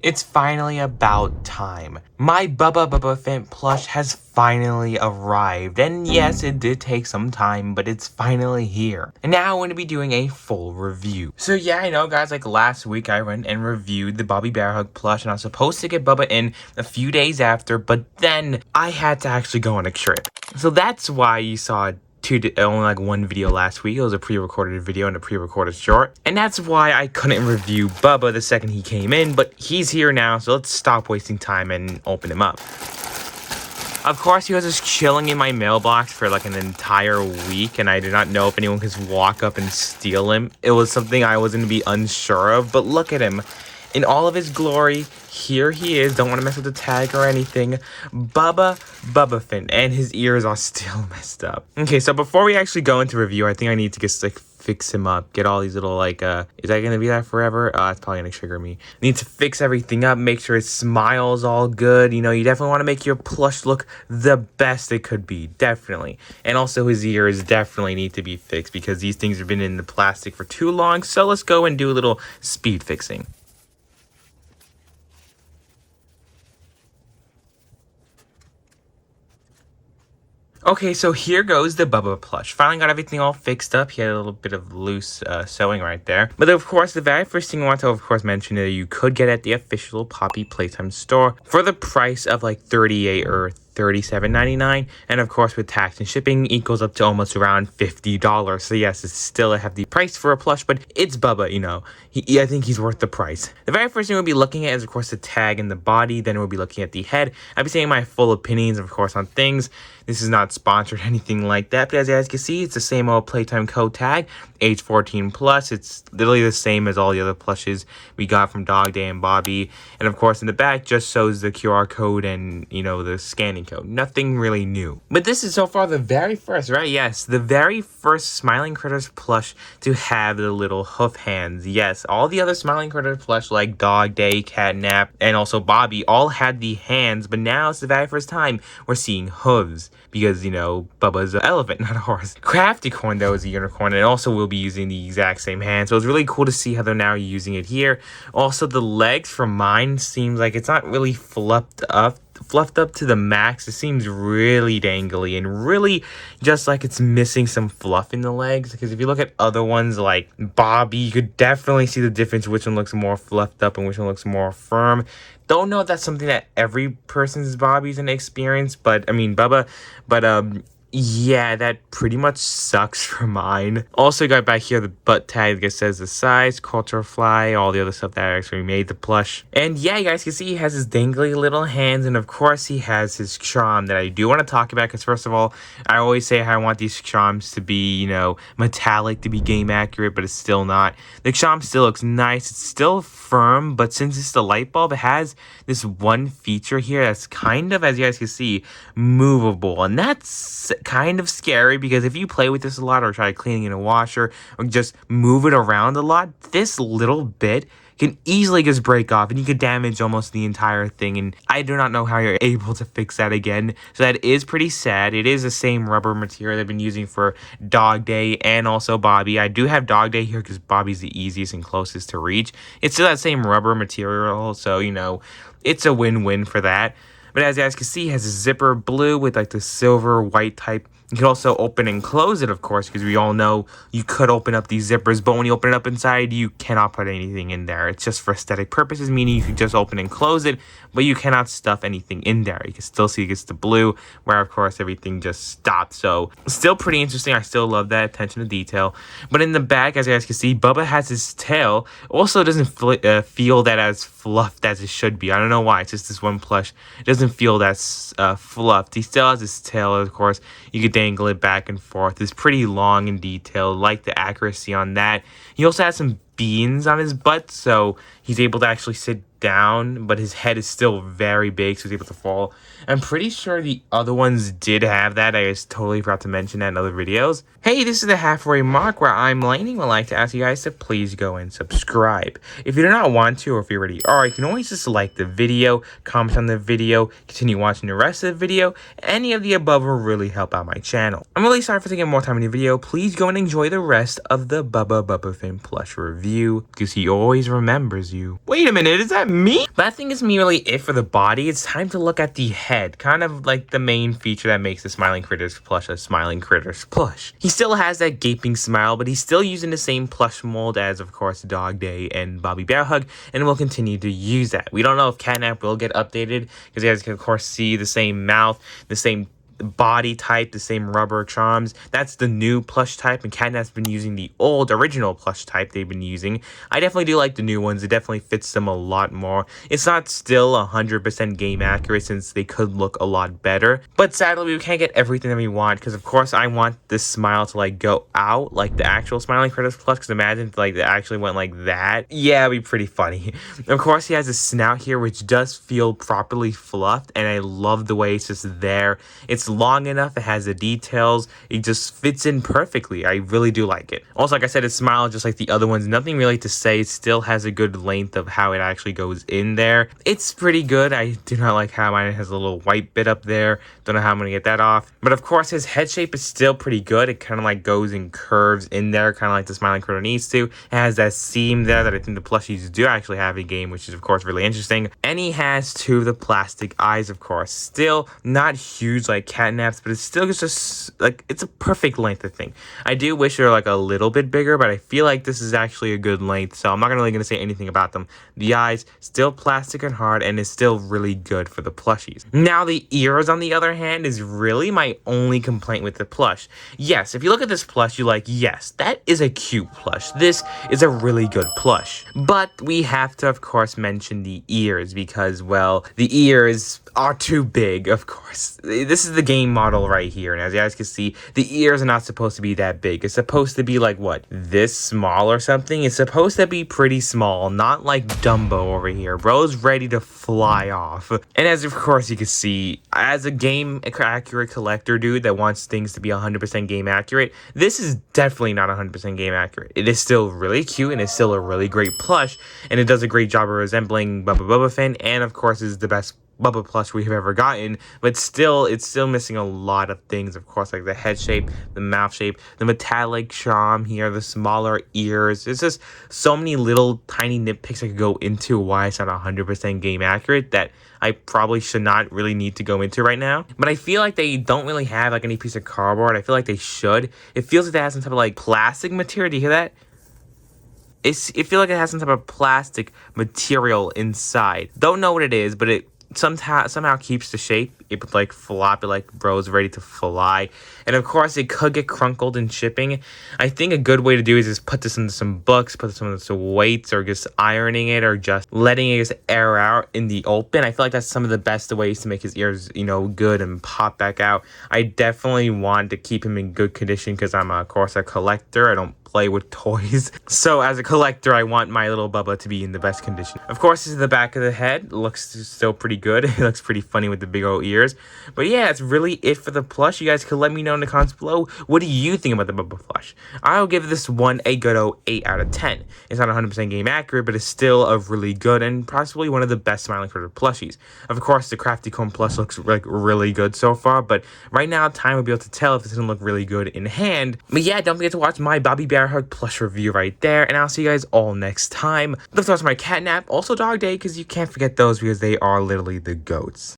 It's finally about time. My Bubba Bubbaphant Plush has finally arrived, and yes, it did take some time, but it's finally here. And now I'm going to be doing a full review. So yeah, I know guys, like last week I went and reviewed the Bobby Bear Hug plush, and I was supposed to get Bubba in a few days after, but then I had to actually go on a trip. So that's why you saw only like one video last week. It was a pre-recorded video and a pre-recorded short, and that's why I couldn't review Bubba the second he came in, but he's here now, so let's stop wasting time and open him up. Of course, he was just chilling in my mailbox for like an entire week, and I did not know if anyone could walk up and steal him. It was something I was going to be unsure of, but look at him. In all of his glory, here he is. Don't want to mess with the tag or anything. Bubba Bubbaphant, and his ears are still messed up. Okay, so before we actually go into review, I think I need to just like fix him up. Get all these little like, is that going to be that forever? It's probably going to trigger me. Need to fix everything up, make sure his smile's all good. You know, you definitely want to make your plush look the best it could be, definitely. And also his ears definitely need to be fixed because these things have been in the plastic for too long. So let's go and do a little speed fixing. Okay, so here goes the Bubba plush. Finally got everything all fixed up. He had a little bit of loose sewing right there. But of course, the very first thing I want to, of course, mention that you could get at the official Poppy Playtime store for the price of like $38 or $37.99, and of course with tax and shipping equals up to almost around $50. So yes, it's still a hefty price for a plush, but it's Bubba, you know. I think he's worth the price. The very first thing we'll be looking at is of course the tag and the body. Then we'll be looking at the head. I'll be saying my full opinions, of course, on things. This is not sponsored or anything like that, but as you guys can see, it's the same old Playtime code tag, age 14 plus. It's literally the same as all the other plushes we got from Dog Day and Bobby. And of course in the back just shows the QR code and, you know, the scanning code. Nothing really new. But this is so far the very first, right? Yes, the very first Smiling Critters plush to have the little hoof hands. Yes, all the other Smiling Critters plush like Dog Day, Catnap, and also Bobby all had the hands, but now it's the very first time we're seeing hooves. Because, you know, Bubba's an elephant, not a horse. Craftycorn, though, is a unicorn, and also will be using the exact same hand. So it's really cool to see how they're now using it here. Also, the legs from mine seems like it's not really fluffed up to the max. It seems really dangly and really just like it's missing some fluff in the legs, because if you look at other ones like Bobby, you could definitely see the difference, which one looks more fluffed up and which one looks more firm. Don't know if that's something that every person's Bobby's gonna experience, but I mean Bubba, but yeah, that pretty much sucks for mine. Also got back here the butt tag that says the size, culture fly, all the other stuff that actually made the plush. And yeah, you guys can see he has his dangly little hands, and of course he has his charm that I do want to talk about, because first of all, I always say how I want these charms to be, you know, metallic, to be game accurate, but it's still not. The charm still looks nice, it's still firm, but since it's the light bulb, it has this one feature here that's kind of, as you guys can see, movable, and that's kind of scary, because if you play with this a lot or try cleaning in a washer or just move it around a lot, this little bit can easily just break off and you could damage almost the entire thing, and I do not know how you're able to fix that again. So that is pretty sad. It is the same rubber material they've been using for Dog Day and also Bobby. I do have Dog Day here because Bobby's the easiest and closest to reach. It's still that same rubber material, so you know, it's a win-win for that. But as you guys can see, it has a zipper blue with like the silver white type. You can also open and close it, of course, because we all know you could open up these zippers, but when you open it up inside, you cannot put anything in there. It's just for aesthetic purposes, meaning you can just open and close it, but you cannot stuff anything in there. You can still see it's the blue, where, of course, everything just stopped. So, still pretty interesting. I still love that attention to detail. But in the back, as you guys can see, Bubba has his tail. Also doesn't feel that as fluffed as it should be. I don't know why. It's just this one plush. It doesn't feel that fluffed. He still has his tail, of course. You could dangle it back and forth. It's pretty long and detailed. Like the accuracy on that. He also has some beans on his butt, so he's able to actually sit down, but his head is still very big, so he's able to fall. I'm pretty sure the other ones did have that. I just totally forgot to mention that in other videos. Hey, this is the halfway mark where I'm Laning would like to ask you guys to please go and subscribe. If you do not want to, or if you already are, you can always just like the video, comment on the video, continue watching the rest of the video. Any of the above will really help out my channel. I'm really sorry for taking more time in the video. Please go and enjoy the rest of the Bubba Bubbaphant Plush review, because he always remembers you. you. Wait a minute, is that me? But I think it's merely it for the body. It's time to look at the head. Kind of like the main feature that makes the Smiling Critters plush a Smiling Critters plush. He still has that gaping smile, but he's still using the same plush mold as, of course, Dog Day and Bobby Bear Hug, and will continue to use that. We don't know if Catnap will get updated, because you guys can, of course, see the same mouth, the same body type, the same rubber charms. That's the new plush type, and Catnap's been using the old original plush type they've been using. I definitely do like the new ones. It definitely fits them a lot more. It's not still 100% game accurate, since they could look a lot better, but sadly we can't get everything that we want, because of course I want this smile to like go out like the actual Smiling Critters plush, because imagine if like it actually went like that. Yeah, it'd be pretty funny. Of course he has a snout here which does feel properly fluffed, and I love the way it's just there. It's long enough, it has the details, it just fits in perfectly. I really do like it. Also, like I said, its smile, just like the other ones, nothing really to say. It still has a good length of how it actually goes in there. It's pretty good. I do not like how mine has a little white bit up there. Don't know how I'm gonna get that off. But of course, his head shape is still pretty good. It kind of like goes and curves in there, kind of like the Smiling Critter needs to. It has that seam there that I think the plushies do actually have in game, which is of course really interesting. And he has two of the plastic eyes, of course. Still not huge like Catnap's, but it's still just like, it's a perfect length, I think. I do wish they're like a little bit bigger, but I feel like this is actually a good length, so I'm not really gonna say anything about them. The eyes, still plastic and hard, and is still really good for the plushies. Now the ears, on the other hand, is really my only complaint with the plush. Yes, if you look at this plush, you're like, yes, that is a cute plush. This is a really good plush. But we have to, of course, mention the ears, because, well, the ears are too big, of course. This is the game model right here, and as you guys can see, the ears are not supposed to be that big. It's supposed to be like, what, this small or something? It's supposed to be pretty small, not like Dumbo over here. Bro's ready to fly off. And as of course you can see, as a game accurate collector dude that wants things to be 100% game accurate, this is definitely not 100% game accurate. It is still really cute, and it's still a really great plush, and it does a great job of resembling Bubba Bubbaphant, and of course is the best Bubba plush we have ever gotten, but still, it's still missing a lot of things, of course, like the head shape, the mouth shape, the metallic charm here, the smaller ears. It's just so many little tiny nitpicks I could go into why it's not 100% game accurate that I probably should not really need to go into right now. But I feel like they don't really have like any piece of cardboard. I feel like they should. It feels like they have some type of like plastic material. Do you hear that? It feels like it has some type of plastic material inside. Don't know what it is, but it somehow keeps the shape. It would like flop it like Bro's ready to fly. And of course it could get crunkled in shipping. I think a good way to do is just put this into some books, put this into some weights, or just ironing it, or just letting it just air out in the open. I feel like that's some of the best ways to make his ears, you know, good and pop back out. I definitely want to keep him in good condition, because I'm of course a collector. I don't play with toys. So as a collector, I want my little Bubba to be in the best condition. Of course, this is the back of the head. It looks still pretty good. It looks pretty funny with the big old ears. But yeah, that's really it for the plush. You guys can let me know in the comments below. What do you think about the Bubba plush? I'll give this one a good old 8 out of 10. It's not 100% game accurate, but it's still a really good and possibly one of the best Smiling Critter plushies. Of course, the Crafty Cone plush looks like really good so far, but right now, time will be able to tell if it doesn't look really good in hand. But yeah, don't forget to watch my Bobby Bear Hug plush review right there, and I'll see you guys all next time. Don't forget to watch my Catnap, also Dog Day, because you can't forget those, because they are literally the goats.